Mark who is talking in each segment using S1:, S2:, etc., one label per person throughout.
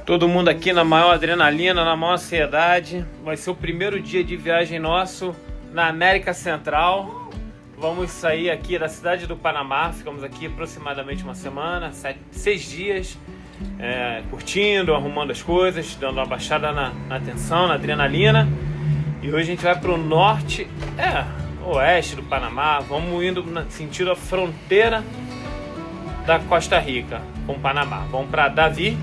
S1: Todo mundo aqui na maior adrenalina, na maior ansiedade. Vai ser o primeiro dia de viagem nosso na América Central. Vamos sair aqui da cidade do Panamá. Ficamos aqui aproximadamente uma semana, 6 dias, curtindo, arrumando as coisas, dando uma baixada na tensão, na adrenalina. E hoje a gente vai para o norte, oeste do Panamá. Vamos indo no sentido a fronteira da Costa Rica com o Panamá. Vamos para Davi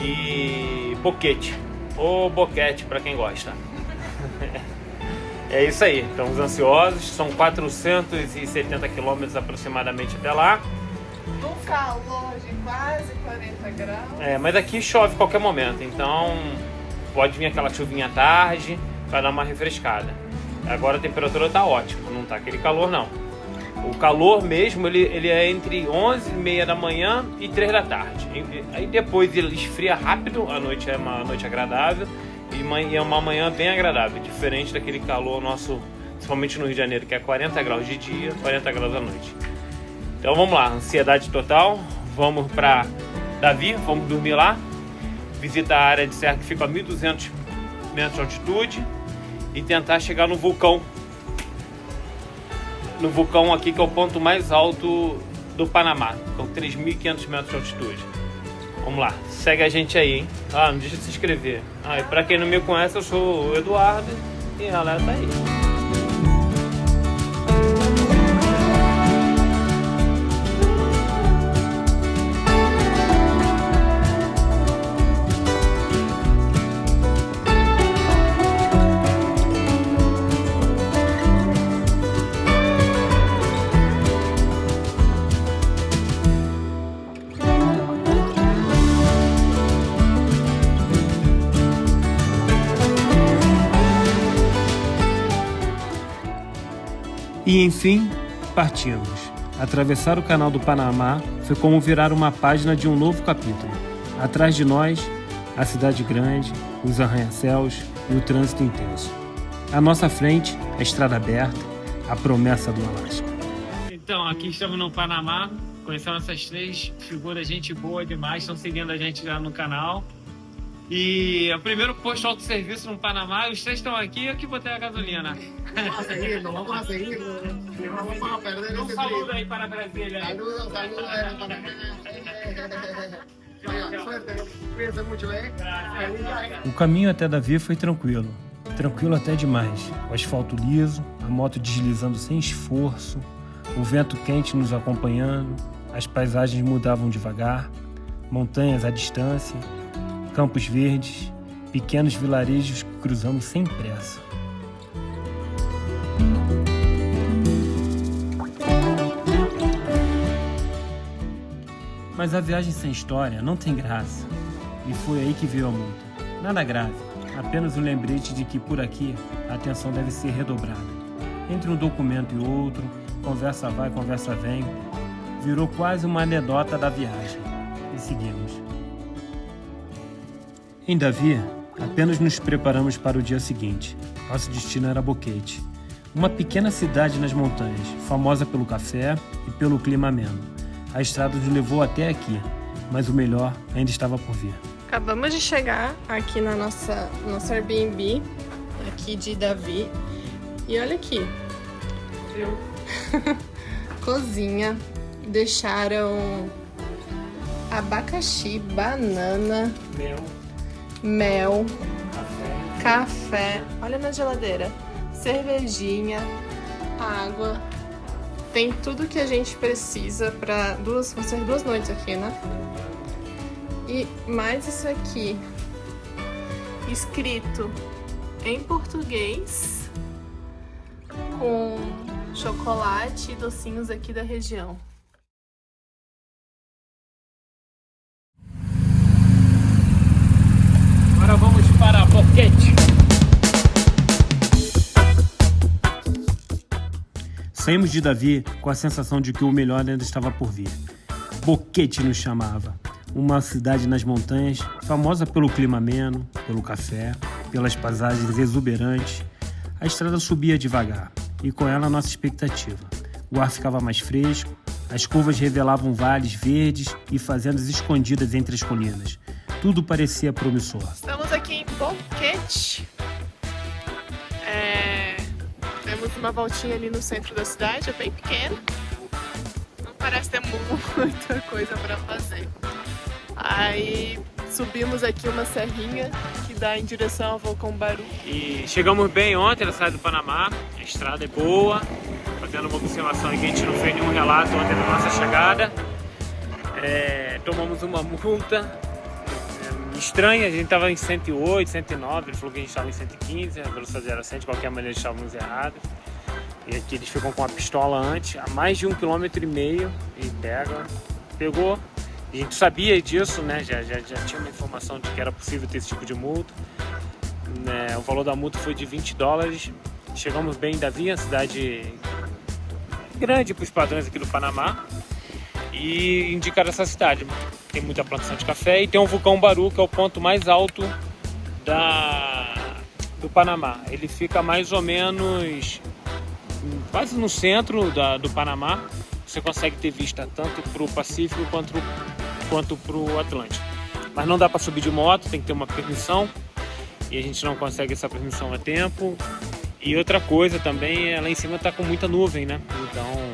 S1: e Boquete, ou Boquete para quem gosta. É isso aí, estamos ansiosos. São 470 quilômetros aproximadamente até lá.
S2: No calor de quase 40 graus.
S1: Mas aqui chove a qualquer momento, então pode vir aquela chuvinha à tarde para dar uma refrescada. Agora a temperatura está ótima, não está aquele calor não. O calor mesmo, ele é entre 11h30 da manhã e 3 da tarde. Aí depois ele esfria rápido, a noite é uma noite agradável e é uma manhã bem agradável, diferente daquele calor nosso, principalmente no Rio de Janeiro, que é 40 graus de dia, 40 graus à noite. Então vamos lá, ansiedade total, vamos para Davi, vamos dormir lá, visitar a área de serra que fica a 1.200 metros de altitude e tentar chegar no vulcão. No vulcão aqui, que é o ponto mais alto do Panamá, com 3.500 metros de altitude. Vamos lá, segue a gente aí, hein? Não deixa de se inscrever. E pra quem não me conhece, eu sou o Eduardo e ela tá aí. E enfim, partimos. Atravessar o canal do Panamá foi como virar uma página de um novo capítulo. Atrás de nós, a cidade grande, os arranha-céus e o trânsito intenso. À nossa frente, a estrada aberta, a promessa do Alasca. Então, aqui estamos no Panamá, conhecendo essas 3 figuras, gente boa demais, estão seguindo a gente já no canal. E é o primeiro posto de autosserviço no Panamá, os 3 estão aqui, eu que botei a gasolina.
S3: Vamos a seguir, vamos a perder esse
S1: saludo aí para Brasília.
S3: Saludos para Panamá. Suerte, cuídense muito, hein?
S4: O caminho até Davi foi tranquilo até demais. O asfalto liso, a moto deslizando sem esforço, o vento quente nos acompanhando, as paisagens mudavam devagar, montanhas à distância, campos verdes, pequenos vilarejos que cruzamos sem pressa. Mas a viagem sem história não tem graça. E foi aí que veio a multa. Nada grave, apenas um lembrete de que por aqui a atenção deve ser redobrada. Entre um documento e outro, conversa vai, conversa vem, virou quase uma anedota da viagem. E seguimos. Em Davi, apenas nos preparamos para o dia seguinte. Nosso destino era Boquete, uma pequena cidade nas montanhas, famosa pelo café e pelo clima ameno. A estrada nos levou até aqui, mas o melhor ainda estava por vir.
S2: Acabamos de chegar aqui na nossa Airbnb, aqui de Davi. E olha aqui. Cozinha. Deixaram abacaxi, banana, mel, café. Olha na geladeira. Cervejinha, água. Tem tudo que a gente precisa para vão ser 2 noites aqui, né? E mais isso aqui, escrito em português, com chocolate e docinhos aqui da região.
S1: Agora vamos para Boquete.
S4: Saímos de Davi com a sensação de que o melhor ainda estava por vir. Boquete nos chamava. Uma cidade nas montanhas, famosa pelo clima ameno, pelo café, pelas paisagens exuberantes. A estrada subia devagar, e com ela a nossa expectativa. O ar ficava mais fresco, as curvas revelavam vales verdes e fazendas escondidas entre as colinas. Tudo parecia promissor.
S2: Estamos aqui em Boquete. Temos uma voltinha ali no centro da cidade, é bem pequeno. Não parece ter muita coisa para fazer. Aí subimos aqui uma serrinha que dá em direção ao Vulcão Baru.
S1: E chegamos bem ontem na cidade do Panamá, a estrada é boa, fazendo uma observação aqui, a gente não fez nenhum relato ontem da nossa chegada. Tomamos uma multa estranha, a gente estava em 108, 109, ele falou que a gente estava em 115, a velocidade era 100, de qualquer maneira estávamos errados. E aqui eles ficam com a pistola antes, a mais de 1,5 km e pegou. A gente sabia disso, né? Já tinha uma informação de que era possível ter esse tipo de multa. O valor da multa foi de $20. Chegamos bem em Davi, uma cidade grande para os padrões aqui do Panamá. E indicaram essa cidade. Tem muita plantação de café e tem o vulcão Baru, que é o ponto mais alto do Panamá. Ele fica mais ou menos quase no centro do Panamá. Você consegue ter vista tanto para o Pacífico quanto para o Atlântico. Mas não dá para subir de moto, tem que ter uma permissão. E a gente não consegue essa permissão a tempo. E outra coisa também, lá em cima está com muita nuvem, né? Então,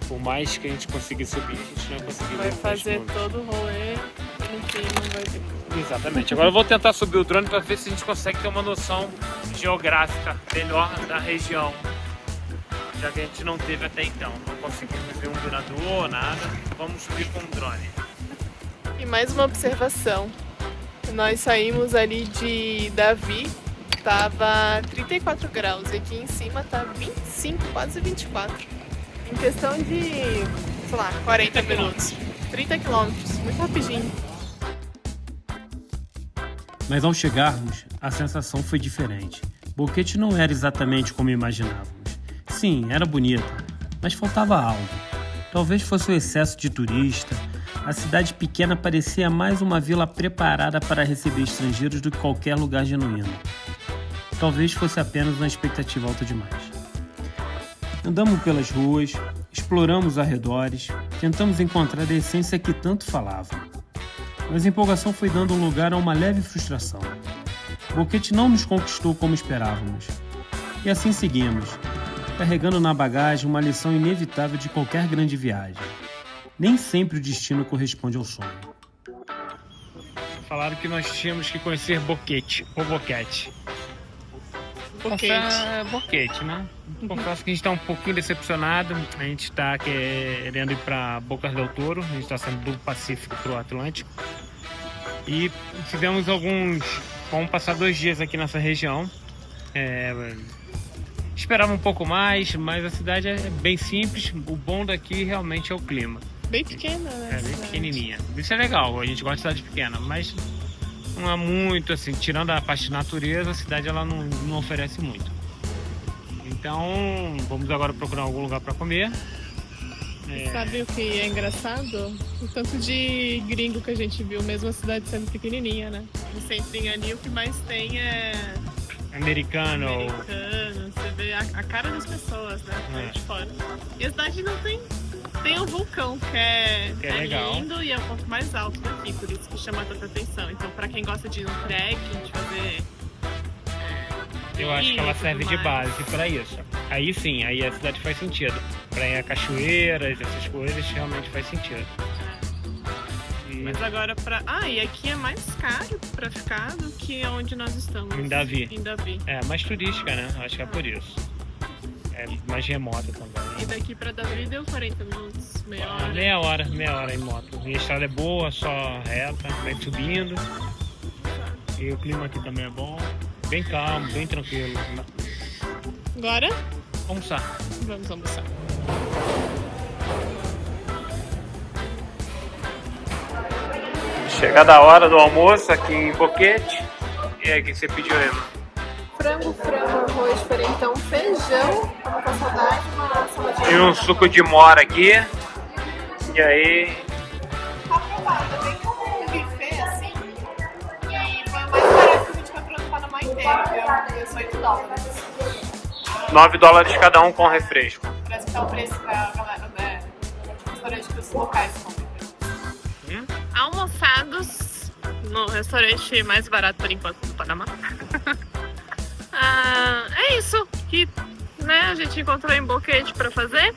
S1: por mais que a gente consiga subir, a gente não vai conseguir.
S2: Vai fazer todo o rolê, enfim, não vai ter.
S1: Exatamente. Agora eu vou tentar subir o drone para ver se a gente consegue ter uma noção geográfica melhor da região. Já que a gente não teve até então. Não conseguimos ver um mirador, nada. Vamos subir com um drone.
S2: E mais uma observação. Nós saímos ali de Davi, tava 34 graus e aqui em cima tá 25, quase 24. Em questão de, sei lá, 40 minutos. 30 quilômetros, muito rapidinho.
S4: Mas ao chegarmos, a sensação foi diferente. Boquete não era exatamente como imaginávamos. Sim, era bonita, mas faltava algo. Talvez fosse o excesso de turista. A cidade pequena parecia mais uma vila preparada para receber estrangeiros do que qualquer lugar genuíno. Talvez fosse apenas uma expectativa alta demais. Andamos pelas ruas, exploramos os arredores, tentamos encontrar a essência que tanto falava. Mas a empolgação foi dando lugar a uma leve frustração. Boquete não nos conquistou como esperávamos. E assim seguimos, carregando na bagagem uma lição inevitável de qualquer grande viagem. Nem sempre o destino corresponde ao sonho.
S1: Falaram que nós tínhamos que conhecer Boquete, ou Boquete. Boquete, né? Confesso que a gente está um pouquinho decepcionado. A gente está querendo ir para Bocas del Toro. A gente está saindo do Pacífico para o Atlântico. E fizemos vamos passar 2 dias aqui nessa região. Esperava um pouco mais, mas a cidade é bem simples. O bom daqui realmente é o clima.
S2: Bem pequena, né?
S1: Bem pequenininha. Isso é legal, a gente gosta de cidade pequena, mas não é muito assim, tirando a parte de natureza, a cidade ela não oferece muito. Então, vamos agora procurar algum lugar para comer.
S2: Sabe o que é engraçado? O tanto de gringo que a gente viu, mesmo a cidade sendo pequenininha, né? No centrinho ali, o que mais tem é
S1: americano.
S2: Você vê a cara das pessoas, né? De fora. E a cidade não tem o vulcão, que é
S1: legal.
S2: Lindo e é o ponto mais alto daqui, por isso que chama tanta atenção. Então, pra quem gosta de ir no trekking, de fazer...
S1: Eu acho que ela serve de base para isso. Aí sim, aí a cidade faz sentido. Para ir a cachoeiras, essas coisas, realmente faz sentido.
S2: Mas agora e aqui é mais caro pra ficar do que onde nós estamos.
S1: Em Davi.
S2: É
S1: mais turística, né? Acho que é por isso. É mais remota também.
S2: E daqui pra Davi deu 40 minutos, meia hora.
S1: Meia hora em moto. E a estrada é boa, só reta, vai subindo. E o clima aqui também é bom. Bem calmo, bem tranquilo.
S2: Agora?
S1: Almoçar.
S2: Vamos almoçar.
S1: Chegada a hora do almoço aqui em Boquete. E aí, o que você pediu, Ema?
S2: Frango, arroz, diferentão, feijão, pra matar saudade, uma saladinha.
S1: E um suco de mora aqui. E aí...
S2: Tá aprovado, bem como um buffet assim. E foi o mais barato que a gente comprou no Panamá inteiro, viu?
S1: $9 cada um com refresco.
S2: Parece que tá o preço pra galera, né? Restaurante dos locais compram. Almoçados, no restaurante mais barato por enquanto do Panamá. É isso que, né, a gente encontrou em Boquete para fazer.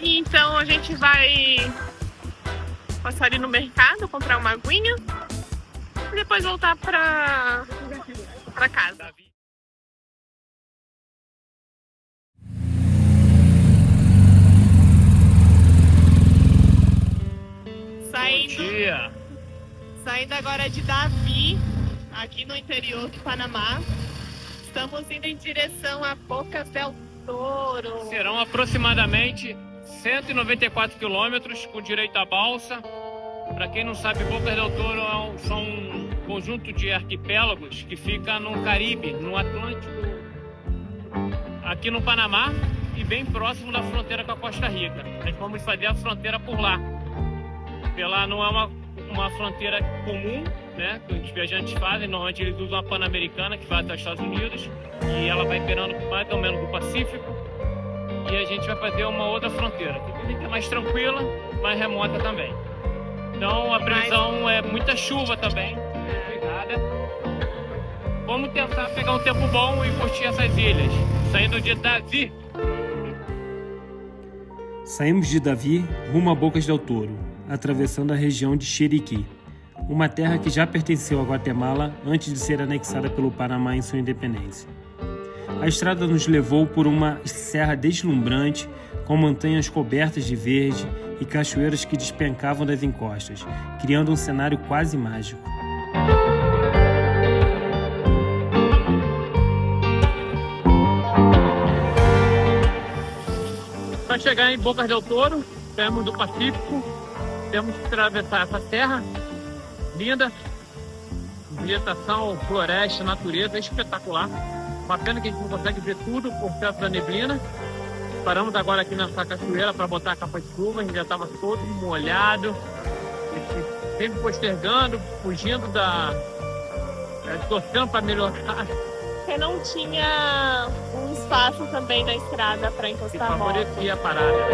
S2: E então a gente vai passar ali no mercado, comprar uma aguinha e depois voltar para casa. Saindo agora de Davi, aqui no interior do Panamá. Estamos indo em direção a Bocas del Toro.
S1: Serão aproximadamente 194 quilômetros com direito à balsa. Para quem não sabe, Bocas del Toro são um conjunto de arquipélagos que fica no Caribe, no Atlântico, aqui no Panamá e bem próximo da fronteira com a Costa Rica. Nós vamos fazer a fronteira por lá. Pela não é uma fronteira comum, né, que os viajantes fazem. Normalmente eles usam a Pan-Americana, que vai até os Estados Unidos, e ela vai beirando mais ou menos do Pacífico, e a gente vai fazer uma outra fronteira, que é mais tranquila, mais remota também. Então a previsão é muita chuva também, pegada. Vamos tentar pegar um tempo bom e curtir essas ilhas, saindo de Davi.
S4: Saímos de Davi rumo a Bocas del Toro, atravessando a região de Chiriquí, uma terra que já pertenceu a Guatemala antes de ser anexada pelo Panamá em sua independência. A estrada nos levou por uma serra deslumbrante, com montanhas cobertas de verde e cachoeiras que despencavam das encostas, criando um cenário quase mágico.
S1: Para chegar em Bocas del Toro, temos do Pacífico, temos que atravessar essa serra linda, vegetação, floresta, natureza espetacular. Uma pena que a gente não consegue ver tudo por causa da neblina. Paramos agora aqui nessa cachoeira para botar a capa de chuva, a gente já estava todo molhado, sempre postergando, fugindo torcendo para melhorar.
S2: Porque não tinha um espaço também na estrada para encostar a moto.
S1: Favorecia a parada.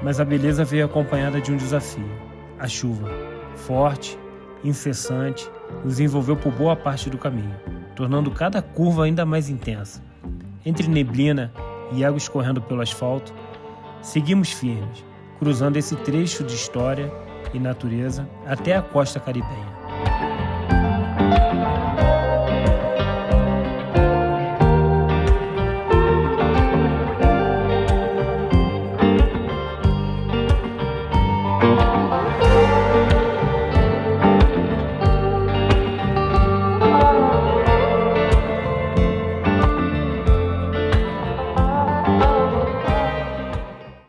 S4: Mas a beleza veio acompanhada de um desafio. A chuva, forte, incessante, nos envolveu por boa parte do caminho, tornando cada curva ainda mais intensa. Entre neblina e água escorrendo pelo asfalto, seguimos firmes, cruzando esse trecho de história e natureza até a costa caribenha.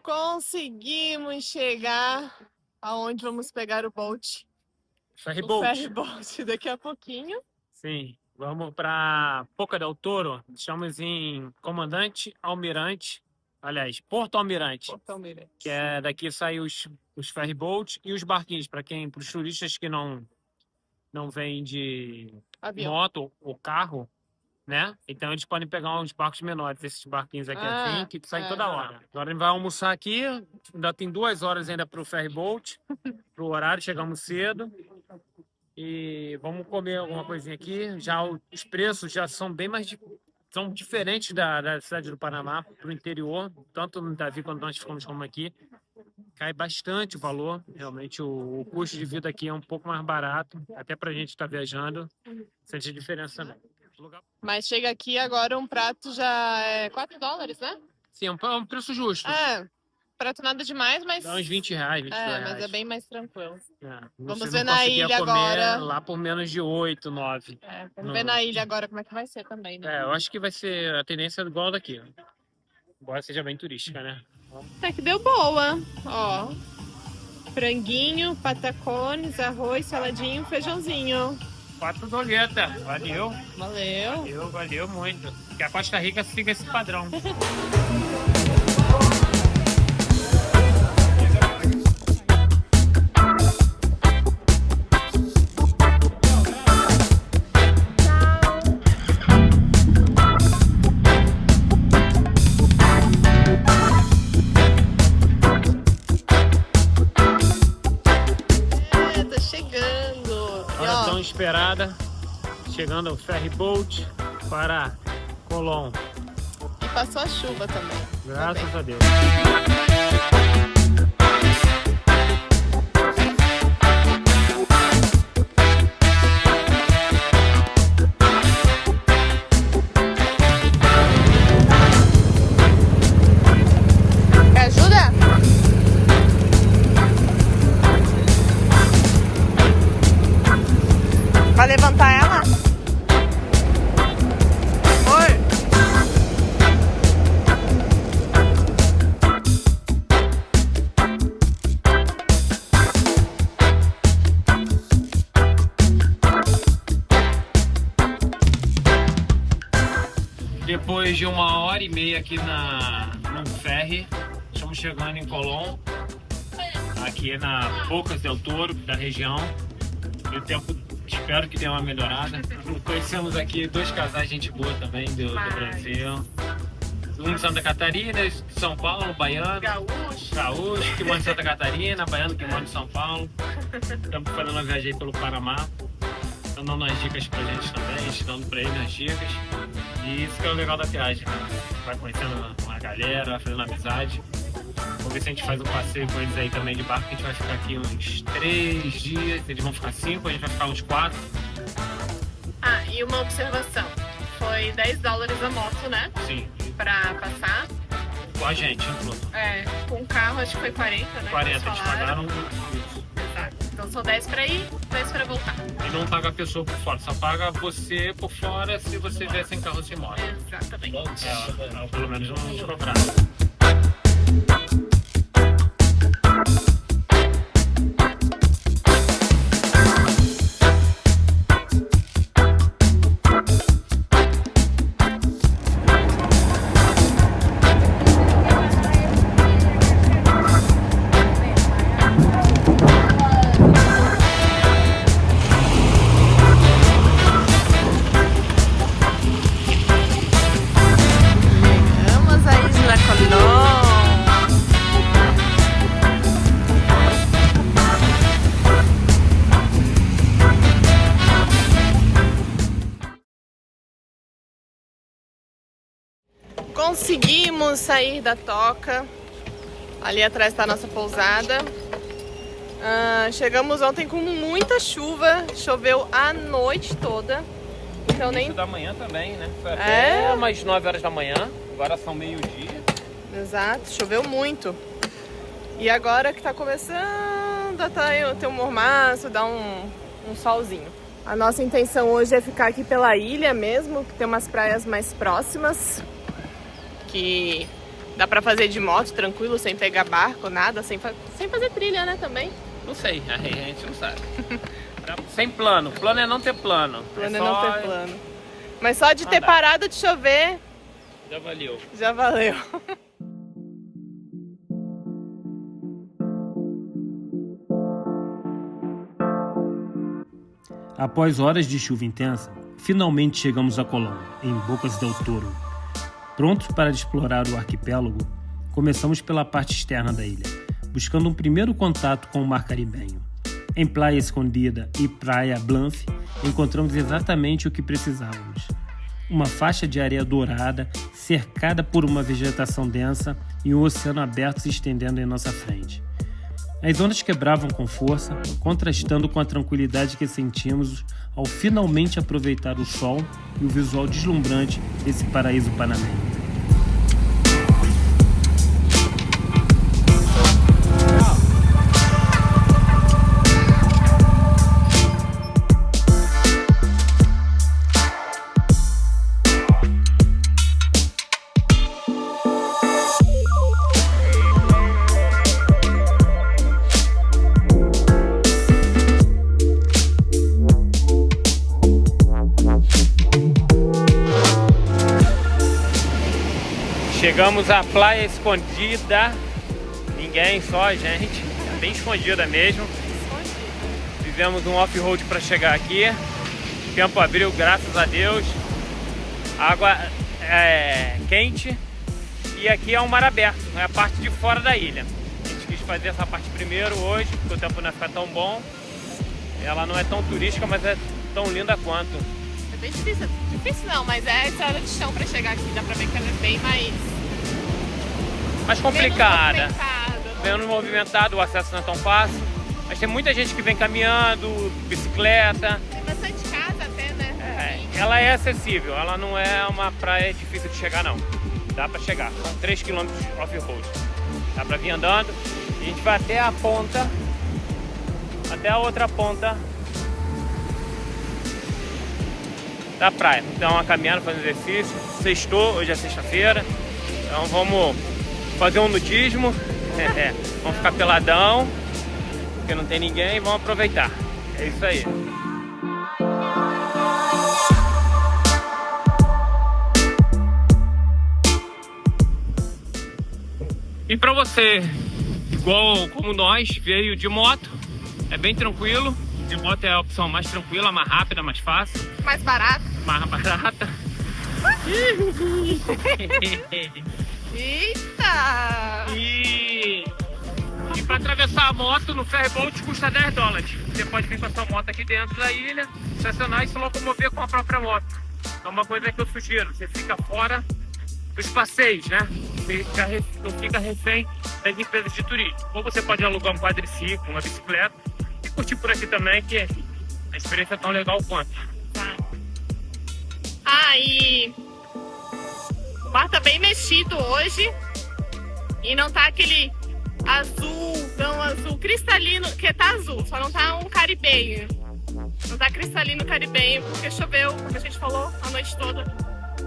S2: Conseguimos chegar aonde vamos pegar o boat.
S1: Ferryboat.
S2: O ferryboat daqui a pouquinho.
S1: Sim, vamos para Bocas del Toro. Estamos em Comandante Almirante, aliás, Porto Almirante.
S2: Porto Almirante.
S1: Que é daqui saem os ferryboats e os barquinhos, para os turistas que não vêm de
S2: Avião.
S1: moto ou carro, né? Então eles podem pegar uns barcos menores, esses barquinhos aqui assim, que saem toda hora. Agora a gente vai almoçar aqui, ainda tem 2 horas ainda para o ferryboat, para o horário, chegamos cedo. E vamos comer alguma coisinha aqui. Já os preços já são bem mais são diferentes da cidade do Panamá para o interior, tanto no Davi quanto nós ficamos como aqui. Cai bastante o valor, realmente o custo de vida aqui é um pouco mais barato, até para a gente estar viajando, sente a diferença também.
S2: Mas chega aqui agora um prato já é $4, né?
S1: Sim, é um preço justo.
S2: Prato nada demais, mas...
S1: Dá uns R$20, R$22.
S2: Mas é bem mais tranquilo. Vamos
S1: Você
S2: ver
S1: não
S2: na
S1: conseguia
S2: ilha
S1: comer
S2: agora.
S1: lá por menos de 8, 9.
S2: Vamos ver na ilha agora como é que vai ser também, né?
S1: Eu acho que vai ser a tendência igual daqui. Embora seja bem turística, né?
S2: Até que deu boa. Ó, franguinho, patacones, arroz, saladinho, feijãozinho.
S1: 4 doletas. Valeu.
S2: Valeu
S1: muito. Que a Costa Rica siga esse padrão.
S2: chegando. E,
S1: Hora
S2: ó,
S1: tão esperada, chegando ao ferry boat para Colón.
S2: e passou a chuva também.
S1: Graças a Deus.
S2: Quer ajuda? Vai levantar ela? Oi.
S1: Depois de 1h30 aqui no ferry, estamos chegando em Colón, aqui na Bocas del Toro, da região. E o tempo, espero que dê uma melhorada. Conhecemos aqui 2 casais gente boa também do Brasil. Um de Santa Catarina, de São Paulo, baiano. Gaúcho, que mora em Santa Catarina, baiano que mora em São Paulo. Estamos fazendo uma viagem aí pelo Panamá. Estão dando as dicas pra gente também, ensinando pra eles as dicas. E isso que é o legal da viagem, né? Vai conhecendo uma galera, vai fazendo amizade. Vamos ver se a gente faz um passeio com eles aí também de barco, que a gente vai ficar aqui uns 3 dias, eles vão ficar 5, a gente vai ficar uns 4.
S2: Ah, e uma observação. Foi $10 a moto, né?
S1: Sim,
S2: Pra passar.
S1: com a gente, incluso.
S2: É, com o carro acho que foi 40, né?
S1: 40,
S2: que
S1: eles
S2: falaram.
S1: pagaram isso.
S2: Exato. Então são 10 pra ir, 10 pra voltar.
S1: E não paga a pessoa por fora, só paga você por fora se você vier sem carro sem moto.
S2: Exatamente.
S1: Pelo menos não nos cobraram.
S2: Vamos a Isla Colón. Conseguimos sair da toca. Ali atrás está a nossa pousada. Chegamos ontem com muita chuva. Choveu a noite toda. Então nem...
S1: da manhã também, né? Foi
S2: até
S1: umas 9 horas da manhã, agora são meio-dia.
S2: Exato, choveu muito. E agora que tá começando a ter um mormaço, dar um solzinho. A nossa intenção hoje é ficar aqui pela ilha mesmo, que tem umas praias mais próximas. Que dá pra fazer de moto tranquilo, sem pegar barco, nada, sem fazer trilha, né, também.
S1: Não sei, a gente não sabe. Sem plano, plano é não ter plano.
S2: Plano é
S1: só...
S2: não ter plano. Mas só de ter
S1: Andar.
S2: parado de chover,
S1: Já valeu.
S2: já valeu.
S4: Após horas de chuva intensa, finalmente chegamos a Colón, em Bocas del Toro. Prontos para explorar o arquipélago, começamos pela parte externa da ilha, buscando um primeiro contato com o mar caribenho. Em Praia Escondida e Praia Blanf, encontramos exatamente o que precisávamos. Uma faixa de areia dourada, cercada por uma vegetação densa e um oceano aberto se estendendo em nossa frente. As ondas quebravam com força, contrastando com a tranquilidade que sentimos ao finalmente aproveitar o sol e o visual deslumbrante desse paraíso panamenho.
S1: Chegamos à Praia Escondida. Ninguém, só a gente. É bem escondida mesmo. Fizemos um off-road para chegar aqui. O tempo abriu, graças a Deus. A água é quente. E aqui é um mar aberto, é a parte de fora da ilha. A gente quis fazer essa parte primeiro hoje, porque o tempo não ia ficar tão bom. Ela não é tão turística, mas é tão linda quanto.
S2: É bem difícil. Difícil não, mas é estrada de chão pra chegar aqui. Dá pra ver que ela é bem
S1: Mais complicada.
S2: menos movimentada.
S1: Menos movimentado, o acesso não é tão fácil. Mas tem muita gente que vem caminhando, bicicleta.
S2: Tem bastante casa até, né?
S1: Ela é acessível, ela não é uma praia difícil de chegar não. Dá pra chegar, são 3 km off-road. Dá pra vir andando e a gente vai até a ponta, até a outra ponta da praia. Então uma caminhada, fazendo exercício. Sextou, hoje é sexta-feira. Então vamos fazer um nudismo. Vamos ficar peladão, porque não tem ninguém, e vamos aproveitar. É isso aí. E para você, igual como nós, veio de moto, é bem tranquilo. De moto é a opção mais tranquila, mais rápida, mais fácil.
S2: Mais barato.
S1: Mais barata.
S2: Eita!
S1: E para atravessar a moto no ferryboat custa $10. Você pode vir com a sua moto aqui dentro da ilha, estacionar e se locomover com a própria moto. É uma coisa que eu sugiro, você fica fora dos passeios, né? Não fica refém das empresas de turismo. Ou você pode alugar um quadriciclo, uma bicicleta e curtir por aqui também, que a experiência é tão legal quanto.
S2: E o mar tá bem mexido hoje e não tá aquele azul, tão azul, cristalino, que tá azul, só não tá um caribenho. Não tá cristalino caribenho porque choveu, como a gente falou, a noite toda.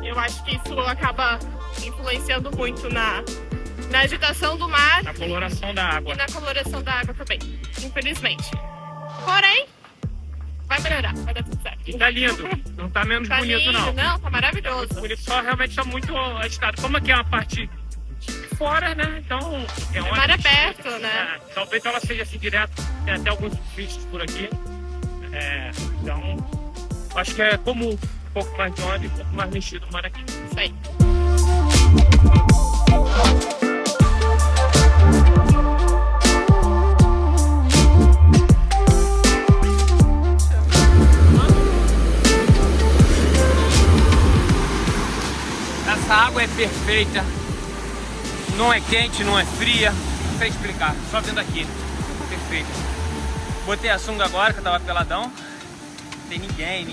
S2: E eu acho que isso acaba influenciando muito na agitação do mar.
S1: Na coloração da água.
S2: E na coloração da água também, infelizmente. Porém, vai melhorar, vai dar tudo certo.
S1: E tá lindo, não tá menos
S2: Tá
S1: bonito
S2: lindo,
S1: não.
S2: não, tá maravilhoso.
S1: Bonito, só realmente tá muito agitado. Como aqui é uma parte fora, né? Então
S2: É mar aberto, né?
S1: Talvez ela seja assim direto, tem até alguns surfistas por aqui. Então, acho que é como um pouco mais de onda e um pouco mais mexido o mar aqui.
S2: Isso aí.
S1: Essa água é perfeita, não é quente, não é fria, não sei explicar, só vendo aqui, perfeito. Botei a sunga agora que eu tava peladão, não tem ninguém,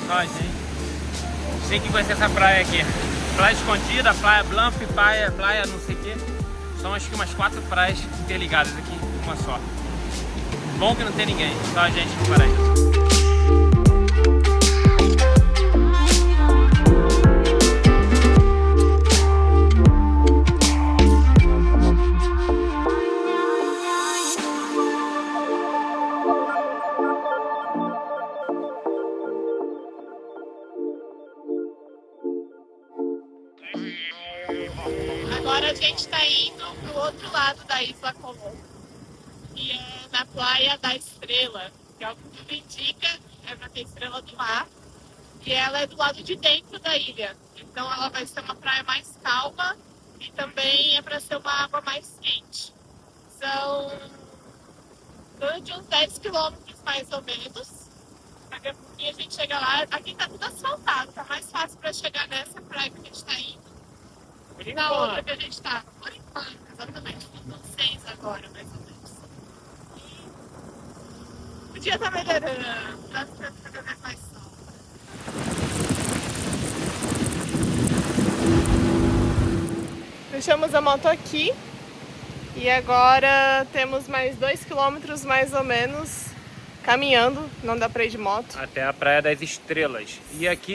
S1: só a gente. Sei que vai ser essa praia aqui, Praia Escondida, Praia Blanc, praia não sei o que. São acho que umas 4 praias interligadas aqui, uma só. Bom que não tem ninguém, só a gente por aí.
S2: Agora a gente tá indo pro outro lado da Isla Colombo, que é na Praia da Estrela, que é o que tudo indica, é pra ter estrela do mar, e ela é do lado de dentro da ilha, então ela vai ser uma praia mais calma e também é pra ser uma água mais quente. São de uns 10 quilômetros mais ou menos, daqui a pouquinho a gente chega lá. Aqui tá tudo asfaltado, tá mais fácil pra chegar nessa praia que a gente tá indo. E na outra que a gente tá, por enquanto, exatamente, faltam 6 agora, mais ou menos. E o dia tá melhorando, tá ficando cada vez mais sol. Deixamos a moto aqui e agora temos mais 2 quilômetros mais ou menos caminhando, não dá pra ir de moto.
S1: Até a Praia das Estrelas. E aqui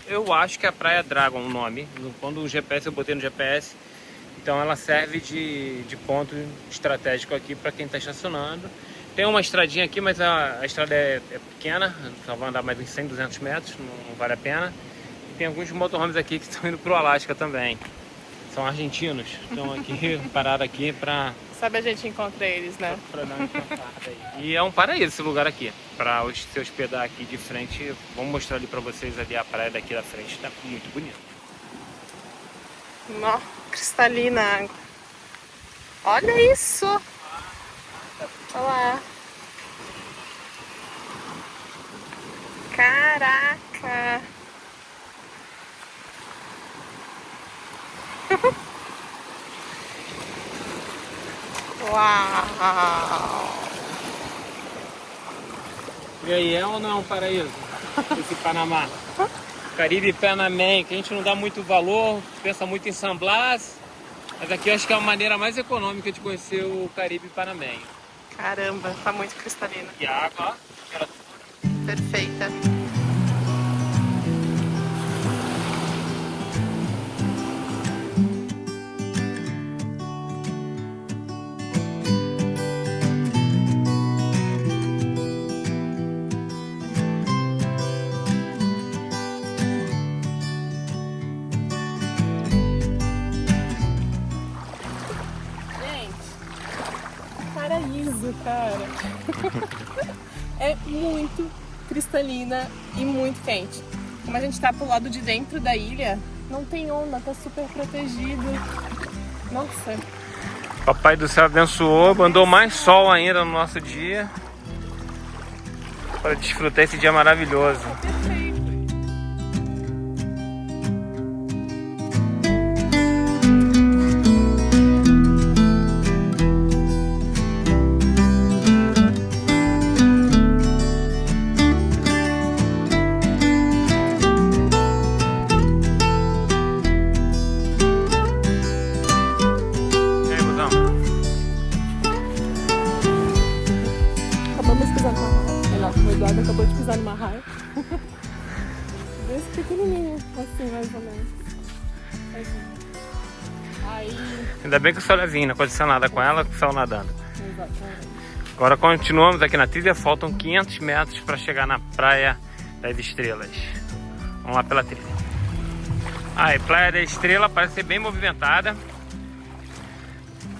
S1: eu acho que é a Praia Dragon o nome. Quando o GPS, eu botei no GPS. Então ela serve de ponto estratégico aqui para quem está estacionando. Tem uma estradinha aqui, mas a estrada é pequena. Só vai andar mais uns 100, 200 metros, não vale a pena. E tem alguns motorhomes aqui que estão indo para o Alasca também. São argentinos. Estão aqui, pararam aqui para...
S2: Sabe, a gente encontra eles, né?
S1: Pra dar uma encontrada aí. E é um paraíso esse lugar aqui. Pra se hospedar aqui de frente, vamos mostrar ali pra vocês ali a praia daqui da frente. Tá muito bonito.
S2: Nó, cristalina a água. Olha isso! Olha lá. Caraca! Uau!
S1: E aí, é ou não é um paraíso? Esse Panamá? Caribe Panamá, que a gente não dá muito valor, pensa muito em San Blas, mas aqui eu acho que é a maneira mais econômica de conhecer o Caribe Panamá.
S2: Caramba, tá muito cristalina.
S1: E a água, ó,
S2: Perfeita. Paraíso, cara. É muito cristalina e muito quente. Como a gente tá pro lado de dentro da ilha, não tem onda, tá super protegido. Nossa.
S1: Papai do céu abençoou, mandou mais sol ainda no nosso dia para desfrutar esse dia maravilhoso.
S2: Perfeito. Acabamos de pisar numa raia. O Eduardo acabou de pisar numa raia. Desse pequenininho, assim, mais ou menos. Aí...
S1: Ainda bem que o sol é vindo, não aconteceu nada com ela, com o sol nadando.
S2: Exatamente.
S1: Agora continuamos aqui na trilha, faltam 500 metros para chegar na Praia das Estrelas. Vamos lá pela trilha. Ah, e Praia da Estrela parece ser bem movimentada.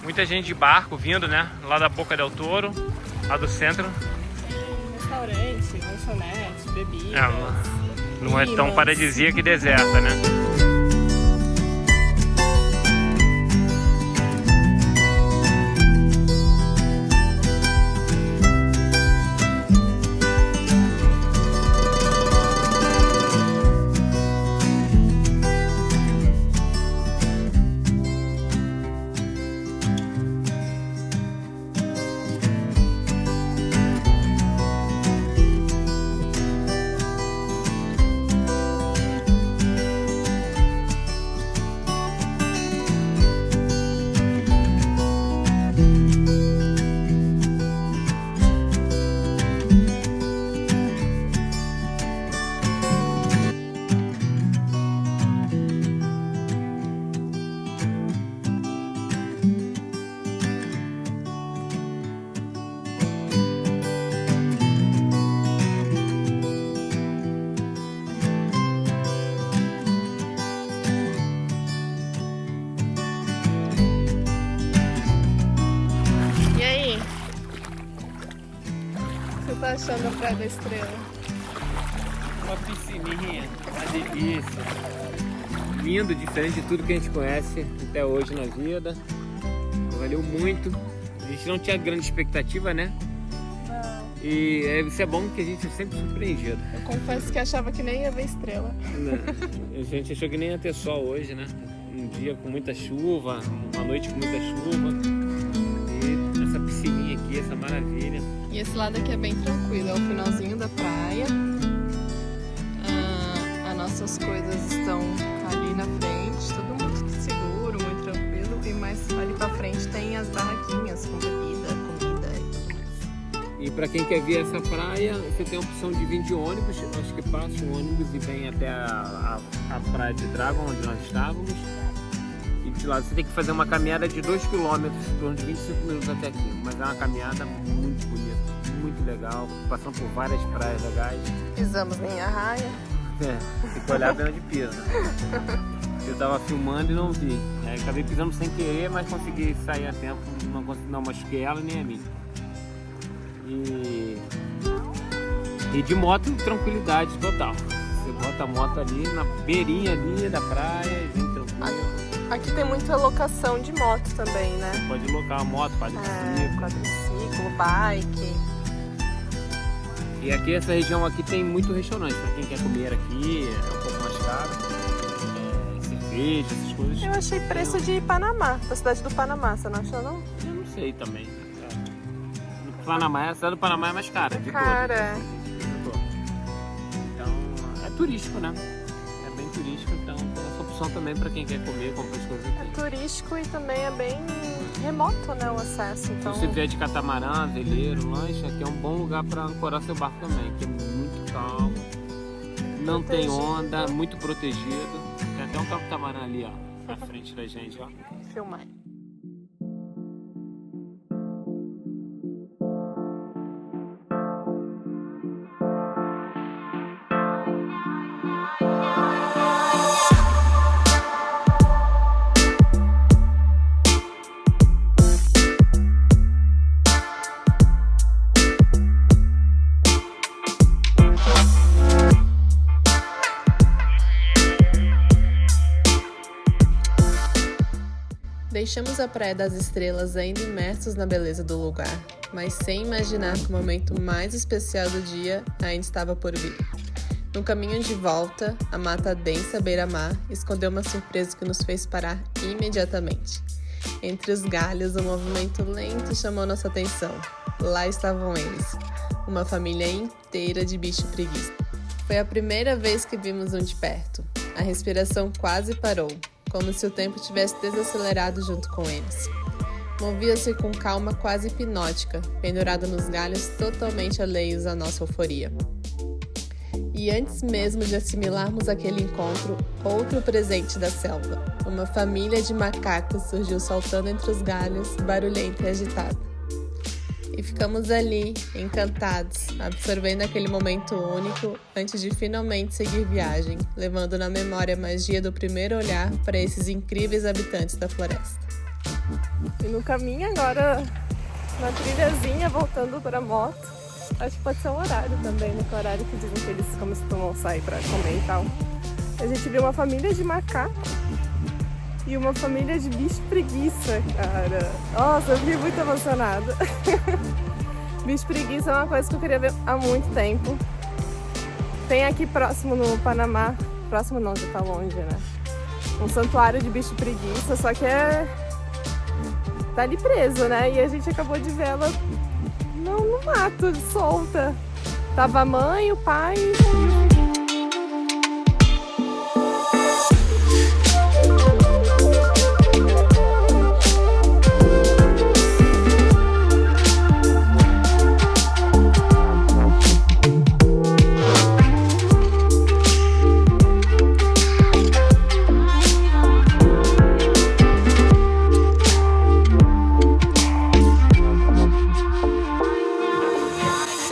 S1: Muita gente de barco vindo, né? Lá da Boca del Toro, lá do centro.
S2: Tem restaurante, lanchonete, bebidas.
S1: É, não é tão paradisíaca e deserta, né?
S2: Tá achando a Praia da Estrela?
S1: Uma piscininha, uma delícia. Lindo, diferente de tudo que a gente conhece até hoje na vida. Valeu muito. A gente não tinha grande expectativa, né?
S2: Não.
S1: E isso é bom que a gente é sempre surpreendido.
S2: Eu confesso que achava que nem ia ver estrela.
S1: A gente achou que nem ia ter sol hoje, né? Um dia com muita chuva, uma noite com muita chuva. E essa piscininha aqui, essa maravilha.
S2: E esse lado aqui é bem tranquilo, é o finalzinho da praia. As nossas coisas estão ali na frente, tudo muito seguro, muito tranquilo. E mais ali pra frente tem as barraquinhas com bebida, comida e tudo mais.
S1: E para quem quer ver essa praia, você tem a opção de vir de ônibus. Acho que passa um ônibus e vem até a praia de Dragon, onde nós estávamos. E de lá você tem que fazer uma caminhada de 2 km, em torno de 25 minutos até aqui. Mas é uma caminhada muito bonita, muito legal, passando por várias praias legais.
S2: Pisamos em arraia.
S1: Tem que olhar bem onde pisa. Eu tava filmando e não vi. Aí acabei pisando sem querer, mas consegui sair a tempo. Não machuquei ela nem a mim. E de moto, tranquilidade total. Você bota a moto ali na beirinha ali da praia e vem tranquilo.
S2: Aqui tem muita locação de moto também, né?
S1: Pode locar a moto, quadriciclo.
S2: Quadriciclo, bike.
S1: E aqui, essa região aqui tem muito restaurante, pra quem quer comer aqui, é um pouco mais caro. Cerveja, essas coisas.
S2: Eu achei preço de Panamá, da cidade do Panamá, você não achou não?
S1: Eu não sei também. No Panamá, a cidade do Panamá é mais cara, de
S2: Cara,
S1: todas. Então, é turístico, né? É bem turístico, então tem essa opção também pra quem quer comer, comprar as coisas
S2: é
S1: aqui.
S2: turístico e também é bem remoto, né, o acesso, então...
S1: Se você vier de catamarã, veleiro, lancha, aqui é um bom lugar pra ancorar seu barco também, que é muito calmo, não tem onda, muito protegido. Tem até um catamarã ali, ó, na frente da gente, ó.
S2: Filmar. Deixamos a Praia das Estrelas ainda imersos na beleza do lugar, mas sem imaginar que o momento mais especial do dia ainda estava por vir. No caminho de volta, a mata densa beira-mar escondeu uma surpresa que nos fez parar imediatamente. Entre os galhos, um movimento lento chamou nossa atenção. Lá estavam eles, uma família inteira de bicho preguiça. Foi a primeira vez que vimos um de perto. A respiração quase parou, como se o tempo tivesse desacelerado junto com eles. Movia-se com calma quase hipnótica, pendurado nos galhos totalmente alheios à nossa euforia. E antes mesmo de assimilarmos aquele encontro, outro presente da selva, uma família de macacos surgiu saltando entre os galhos, barulhenta e agitada. E ficamos ali, encantados, absorvendo aquele momento único antes de finalmente seguir viagem, levando na memória a magia do primeiro olhar para esses incríveis habitantes da floresta. E no caminho agora, na trilhazinha, voltando para a moto, acho que pode ser o horário também, né? Que é o horário que dizem que eles costumam sair para comer e tal. A gente viu uma família de macaco e uma família de bicho preguiça, cara. Nossa, eu fiquei muito emocionada. Bicho preguiça é uma coisa que eu queria ver há muito tempo. Tem aqui próximo no Panamá, próximo não, já tá longe, né? Um santuário de bicho preguiça, só que tá ali preso, né? E a gente acabou de ver ela no mato, solta. Tava a mãe, o pai e o filho.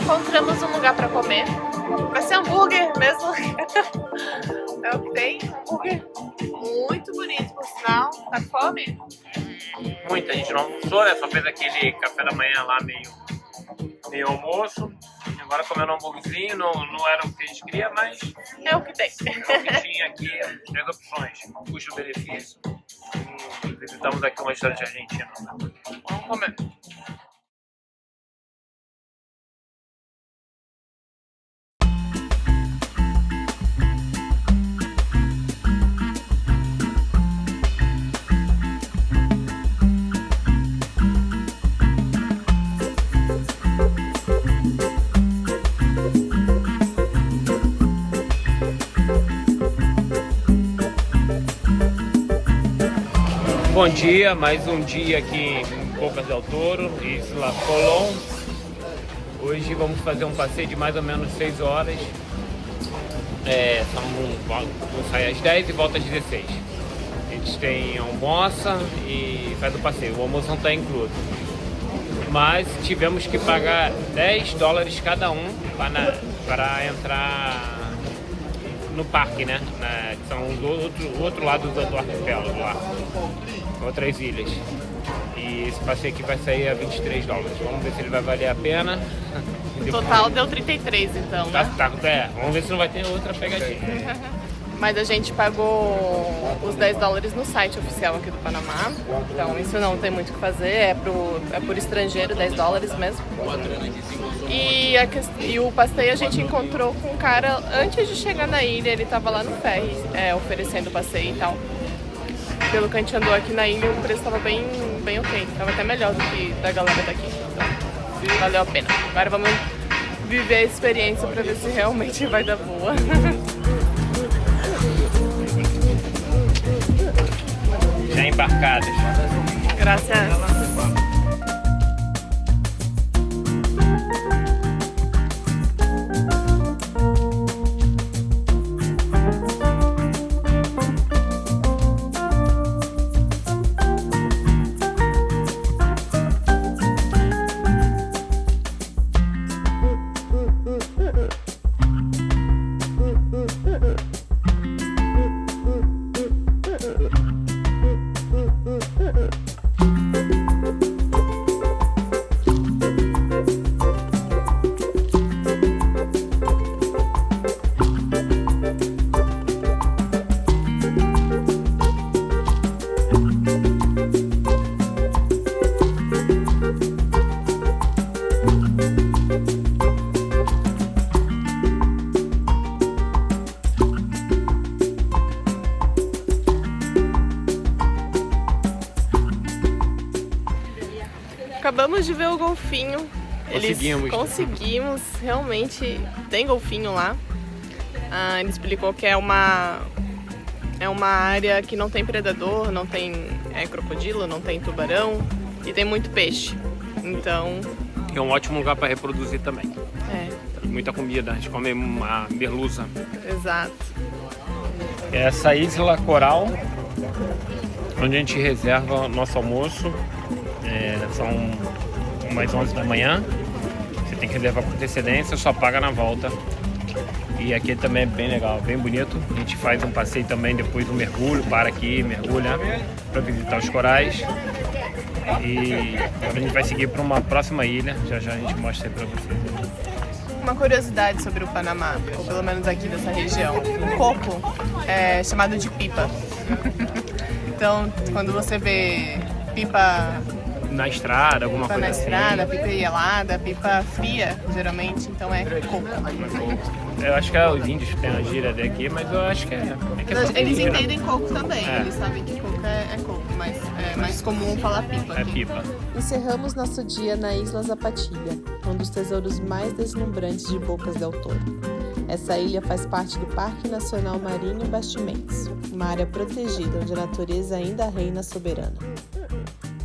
S2: Encontramos um lugar para comer. Vai ser hambúrguer mesmo. É o que tem. Hambúrguer muito bonito, por sinal. Tá com fome?
S1: Muita, a gente não almoçou, né? Só fez aquele café da manhã lá, meio almoço. E agora comendo um hambúrguerzinho, não era o que a gente queria, mas
S2: É o que tem.
S1: é o que tinha aqui, três opções. Custo-benefício. E visitamos aqui um restaurante argentino. Vamos comer. Bom dia, mais um dia aqui em Bocas del Toro, Isla Colón. Hoje vamos fazer um passeio de mais ou menos 6 horas. Vamos sair às 10 e volta às 16. Eles têm almoça e faz o passeio. O almoço não está incluído. Mas tivemos que pagar $10 cada um para entrar no parque, né? São do outro lado do arquipélago lá. Outras ilhas. E esse passeio aqui vai sair a $23. Vamos ver se ele vai valer a pena.
S2: O total deu 33, então, né?
S1: Vamos ver se não vai ter outra pegadinha.
S2: Mas a gente pagou os $10 no site oficial aqui do Panamá. Então isso não tem muito o que fazer, é por estrangeiro, $10 mesmo. E o passeio a gente encontrou com um cara antes de chegar na ilha, ele tava lá no ferry, oferecendo o passeio e tal. Pelo que a gente andou aqui na ilha, o preço tava bem ok, tava até melhor do que da galera daqui. Então valeu a pena. Agora vamos viver a experiência pra ver se realmente vai dar boa.
S1: Já embarcadas.
S2: Graças. Acabamos de ver o golfinho. Conseguimos, realmente tem golfinho lá. Ele explicou que é uma área que não tem predador, não tem crocodilo, não tem tubarão e tem muito peixe. Então
S1: é um ótimo lugar para reproduzir também. Muita comida, a gente come uma merluza.
S2: Exato.
S1: Essa Isla Coral, onde a gente reserva o nosso almoço. São umas 11 da manhã, você tem que reservar com antecedência, só paga na volta. E aqui também é bem legal, bem bonito. A gente faz um passeio também, depois um mergulho, para aqui, mergulha para visitar os corais. E agora a gente vai seguir para uma próxima ilha, já a gente mostra aí para vocês.
S2: Uma curiosidade sobre o Panamá, ou pelo menos aqui dessa região, o coco é chamado de pipa. Então, quando você vê pipa
S1: na estrada, alguma coisa assim.
S2: Pipa na estrada, pipa gelada, pipa fria, geralmente, então é coco.
S1: Eu acho que os índios têm a gíria daqui, mas eu acho que é
S2: eles entendem coco também, eles sabem que coco é coco, mas é mais comum falar pipa aqui.
S1: É pipa.
S5: Encerramos nosso dia na Isla Zapatilha, um dos tesouros mais deslumbrantes de Bocas del Toro. Essa ilha faz parte do Parque Nacional Marinho Bastimentos, uma área protegida onde a natureza ainda reina soberana.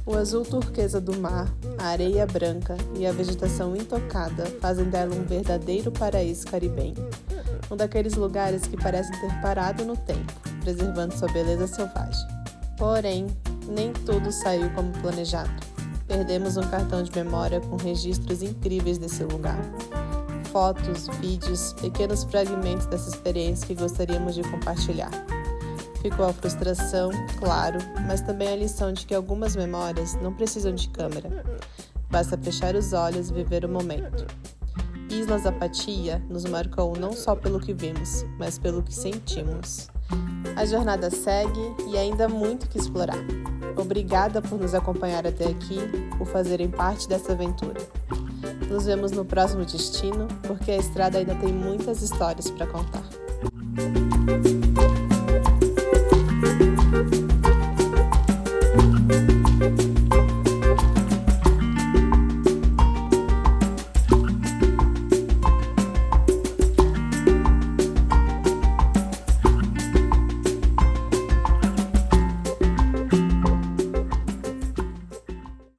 S5: O azul turquesa do mar, a areia branca e a vegetação intocada fazem dela um verdadeiro paraíso caribenho. Um daqueles lugares que parecem ter parado no tempo, preservando sua beleza selvagem. Porém, nem tudo saiu como planejado. Perdemos um cartão de memória com registros incríveis desse lugar. Fotos, vídeos, pequenos fragmentos dessa experiência que gostaríamos de compartilhar. Ficou a frustração, claro, mas também a lição de que algumas memórias não precisam de câmera. Basta fechar os olhos e viver o momento. Isla Zapatilha nos marcou não só pelo que vimos, mas pelo que sentimos. A jornada segue e ainda há muito que explorar. Obrigada por nos acompanhar até aqui, por fazerem parte dessa aventura. Nos vemos no próximo destino, porque a estrada ainda tem muitas histórias para contar.